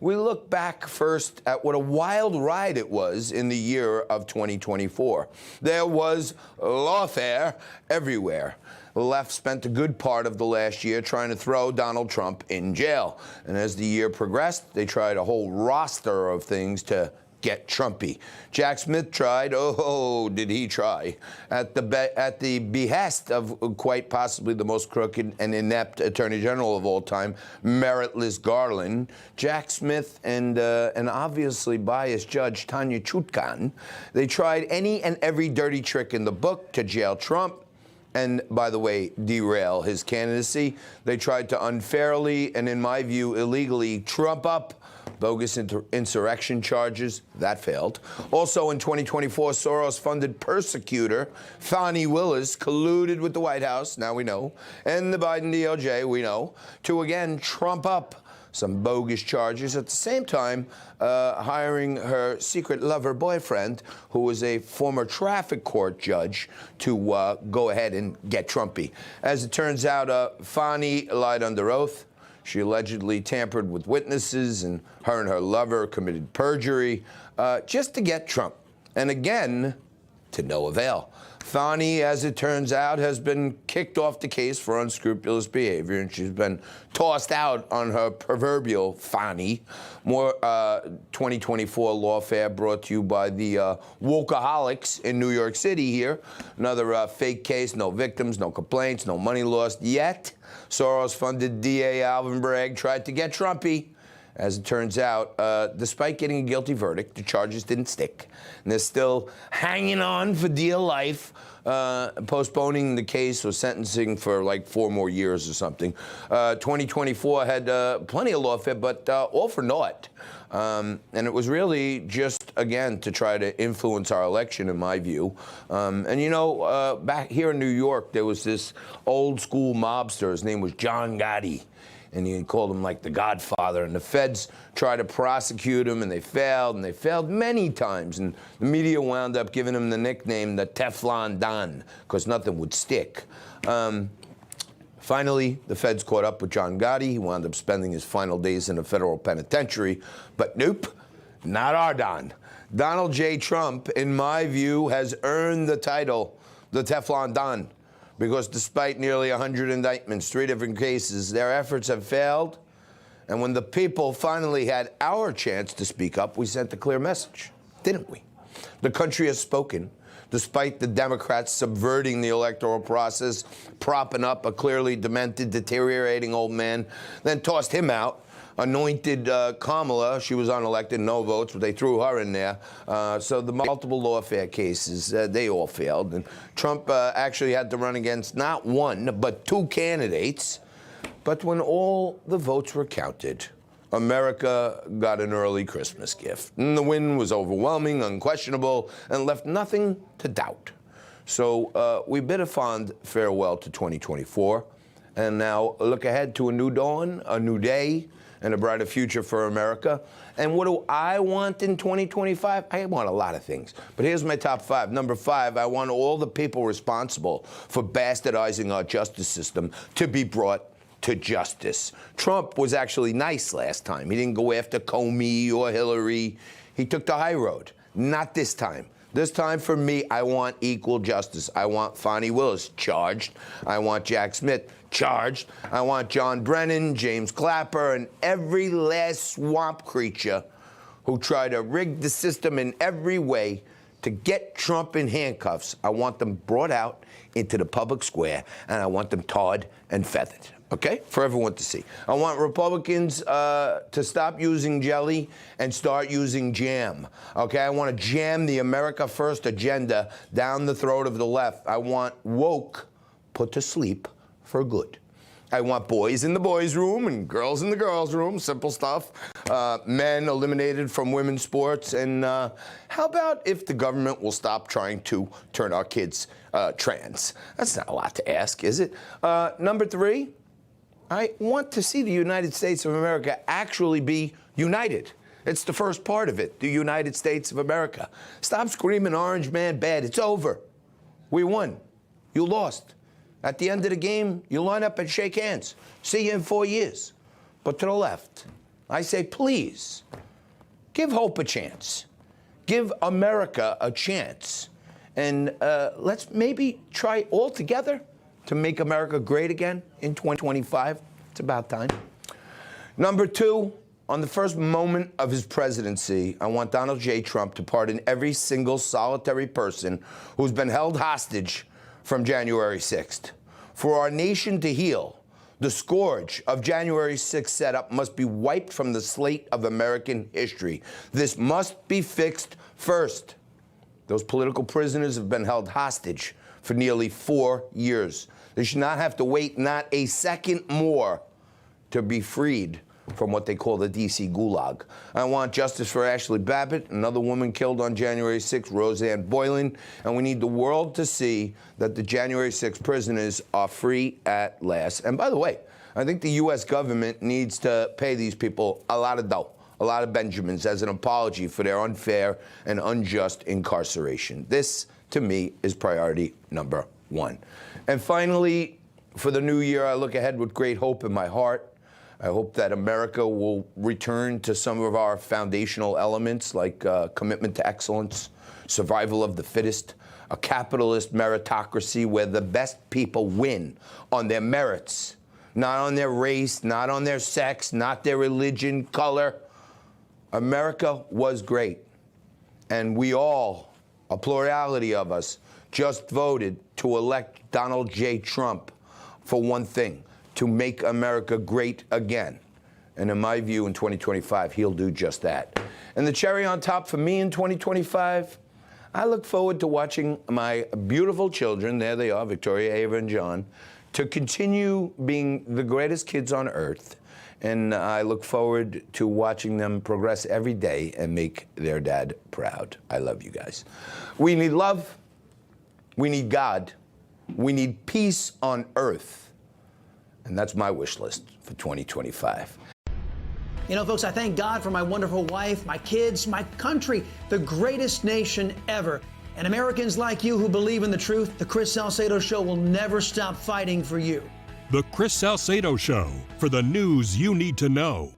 We look back first at what a wild ride it was in the year of 2024. There was lawfare everywhere. The left spent a good part of the last year trying to throw Donald Trump in jail. And as the year progressed, they tried a whole roster of things to get Trumpy. Jack Smith tried, oh, did he try, at the behest of quite possibly the most crooked and inept Attorney General of all time, Meritless Garland. Jack Smith and an obviously biased judge, Tanya Chutkan, they tried any and every dirty trick in the book to jail Trump and, by the way, derail his candidacy. They tried to unfairly and, in my view, illegally trump up bogus insurrection charges. That failed. Also in 2024, Soros-funded persecutor Fani Willis colluded with the White House, now we know, and the Biden DOJ, we know, to again trump up some bogus charges, at the same time hiring her secret lover boyfriend, who was a former traffic court judge, to go ahead and get Trumpy. As it turns out, Fani lied under oath. She allegedly tampered with witnesses, and her lover committed perjury just to get Trump. And again, to no avail. Fani, as it turns out, has been kicked off the case for unscrupulous behavior, and she's been tossed out on her proverbial Fani. More 2024 lawfare brought to you by the wokeaholics in New York City here. Another fake case, no victims, no complaints, no money lost yet. Soros-funded DA Alvin Bragg tried to get Trumpy. As it turns out, despite getting a guilty verdict, the charges didn't stick. And they're still hanging on for dear life, postponing the case or sentencing for like 4 more years or something. 2024 had plenty of lawfare, but all for naught. And it was really just, again, to try to influence our election, in my view. And, you know, back here in New York, there was this old-school mobster. His name was John Gotti. And he called him like the Godfather. And the feds tried to prosecute him, and they failed many times. And the media wound up giving him the nickname the Teflon Donald, because nothing would stick. Finally, the feds caught up with John Gotti. He wound up spending his final days in a federal penitentiary. But nope, not our Don. Donald J. Trump, in my view, has earned the title, the Teflon Don. Because despite nearly 100 indictments, 3 different cases, their efforts have failed. And when the people finally had our chance to speak up, we sent a clear message, didn't we? The country has spoken, despite the Democrats subverting the electoral process, propping up a clearly demented, deteriorating old man, then tossed him out. Anointed Kamala, she was unelected, no votes, but they threw her in there. So the multiple lawfare cases, they all failed. And Trump actually had to run against not 1, but 2 candidates. But when all the votes were counted, America got an early Christmas gift. And the win was overwhelming, unquestionable, and left nothing to doubt. So we bid a fond farewell to 2024, and now look ahead to a new dawn, a new day, and a brighter future for America. And what do I want in 2025? I want a lot of things. But here's my top 5. Number 5, I want all the people responsible for bastardizing our justice system to be brought to justice. Trump was actually nice last time. He didn't go after Comey or Hillary. He took the high road. Not this time. This time, for me, I want equal justice. I want Fani Willis charged. I want Jack Smith charged. I want John Brennan, James Clapper, and every last swamp creature who tried to rig the system in every way to get Trump in handcuffs. I want them brought out into the public square, and I want them tarred and feathered. Okay? For everyone to see. I want Republicans to stop using jelly and start using jam. Okay? I want to jam the America First agenda down the throat of the left. I want woke put to sleep for good. I want boys in the boys' room and girls in the girls' room, simple stuff. Men eliminated from women's sports. And how about if the government will stop trying to turn our kids trans? That's not a lot to ask, is it? Number 3, I want to see the United States of America actually be united. It's the first part of it, the United States of America. Stop screaming Orange Man bad. It's over. We won. You lost. At the end of the game, you line up and shake hands. See you in 4 years. But to the left, I say, please, give hope a chance. Give America a chance. And let's maybe try all together to make America great again in 2025. It's about time. Number two, on the first moment of his presidency, I want Donald J. Trump to pardon every single solitary person who's been held hostage from January 6th. For our nation to heal, the scourge of January 6th setup must be wiped from the slate of American history. This must be fixed first. Those political prisoners have been held hostage for nearly 4 years. They should not have to wait not a second more to be freed from what they call the D.C. Gulag. I want justice for Ashley Babbitt, another woman killed on January 6th, Roseanne Boylan, and we need the world to see that the January 6th prisoners are free at last. And by the way, I think the U.S. government needs to pay these people a lot of dough, a lot of Benjamins, as an apology for their unfair and unjust incarceration. This, to me, is priority number one. And finally, for the new year, I look ahead with great hope in my heart. I hope that America will return to some of our foundational elements like commitment to excellence, survival of the fittest, a capitalist meritocracy where the best people win on their merits, not on their race, not on their sex, not their religion, color. America was great. And we all, a plurality of us, just voted to elect Donald J. Trump for one thing: to make America great again. And in my view, in 2025, he'll do just that. And the cherry on top for me in 2025, I look forward to watching my beautiful children, there they are, Victoria, Ava, and John, to continue being the greatest kids on earth. And I look forward to watching them progress every day and make their dad proud. I love you guys. We need love. We need God. We need peace on earth. And that's my wish list for 2025. You know, folks, I thank God for my wonderful wife, my kids, my country, the greatest nation ever. And Americans like you who believe in the truth, the Chris Salcedo Show will never stop fighting for you. The Chris Salcedo Show, for the news you need to know.